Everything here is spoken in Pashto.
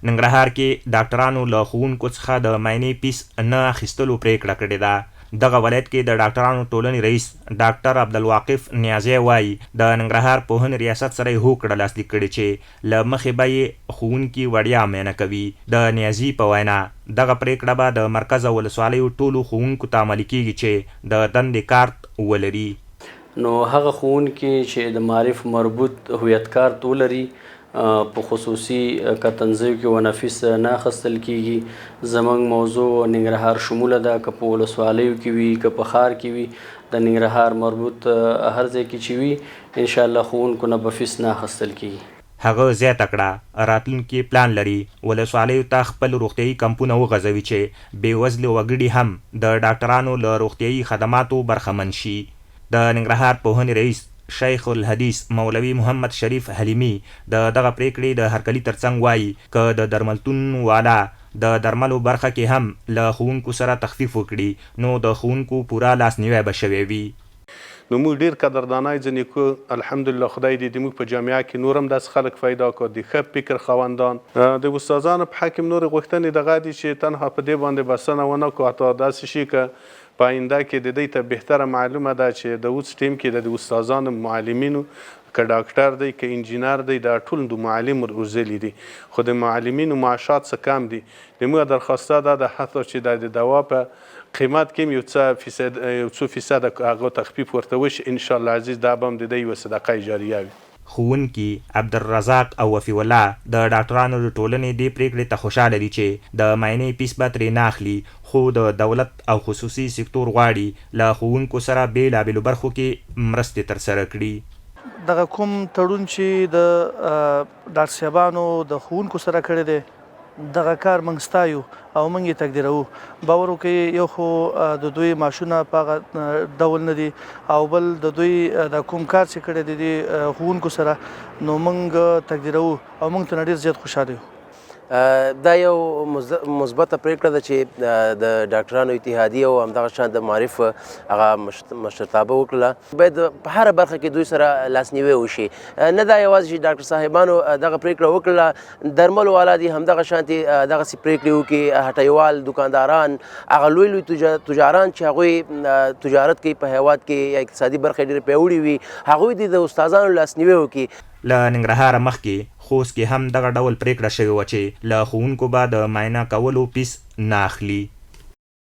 ننګرهار کې ډاکټرانو له ښوونکو څخه د معاینې فیس نه اخیستلو پریکړه کړې ده. دغه ولایت کې د ډاکټرانو ټولنې رئیس ډاکټر عبدالواقف نیازی وایي د ننګرهار پوهنې ریاست سره یې هوکړه لاسلیک کړې چې له مخې به یې ښوونکي وړیا معاینه کوي. د نیازي په وینا دغه پریکړه به د مرکز او ولسوالیو ټولو ښوونکو ته عملي کیږي چې د دندې کارت ولري. نو هغه ښوونکي چې د معرف مربوط هویت کارت ولري په خصوصي کتنځیو کې ونفیس نه اخیستل کیږي. زموږ موضوع ننګرهار شموله ده، که په ولسوالیو کې وي که په ښار کې وي، د ننګرهار مربوط هر ځای کې چې وي انشاءالله ښوونکو نه به فیس نه اخیستل کیږي. هغه زیاته کړه راتلونکي پلان لري ولسوالیو ته خپل روغتیایي کمپونه وغځوي چې بېوزلې وګړي هم د ډاکټرانو له روغتیایي خدماتو برخمن شي. د ننګرهار پوهنې رئیس شیخ الحدیث مولوي محمد شریف حلیمي د دغه پریکړې د هرکلي ترڅنګ وایي که د درملتون والا د درملو برخه کې هم له ښوونکو سره تخفیف وکړي نو د ښوونکو پوره لاسنیوی به شوی وي. نو موږ ډېر قدردانای ځینې کو الحمدلله خدای دې موږ په جامعه کې نور هم داسې خلک پیدا کړو د ښه فکر خاوندان. د استادانو په حق نور غوښتنې دغه دي چې تنها په دې باندې بسنه ونه کړو، حتی داسې شي که په آینده کې د دې ته بهتره معلومه ده چې د اوس ټیم کې د استادانو معلمینو که ډاکټر دی که انجینر دی دا ټول د معلم روزلي دي، خو د معلمینو معاشات څه کم دي. د موږ درخواسته ده د حتی چې د دوا په قیمت کې یو څو فیصد هغه تخفیف ورته وشي انشاءالله عزیز دا به هم د دې یوه صدقه جاریه وي. ښوونکي عبدالرزاق او وفي الله د ډاکټرانو د ټولنې دې پریکړې ته خوشحاله دي چې د معاینې فیس به ترې نه اخلي، خو د دولت او خصوصي سکتور غواړي له ښوونکو سره بېلابېلو برخو کې مرستې ترسره کړي. دغه کوم تړون چې د ډاکټر صاحبانو د ښوونکو سره کړی دی دغه کار موږ ستایو او موږ یې تقدیروو. باور وکړئ یو خو د دوی معاشونه په هغه ډول نه دي او بل د دوی د کوم کار چې کړی دی د ښوونکو سره نو موږ تقدیروو او موږ ته ډېر زیات خوشحاله یو. دا یو مثبته پریکړه ده چې د ډاکټرانو اتحادیه او همدغه شان د معرف هغه مشرتابه وکړله. باید په هره برخه کې دوی سره لاسنیوی وشي، نه دا یوازې چې ډاکټر صاحبانو دغه پریکړه وکړله، درملو والا دي همدغه شانتې دغسې پریکړې وکړي، هټیوال دکانداران هغه لوی لوی تجاران چې هغوی تجارت کوي په هیواد کې یا اقتصادي برخې ډېرې پیاوړې وي هغوی دې د استادانو لاسنیوی وکړي. له ننګرهاره مخکې خوست کې هم دغه ډول پریکړه شوې وه چې له ښوونکو به د معاینه کولو فیس نه اخلي.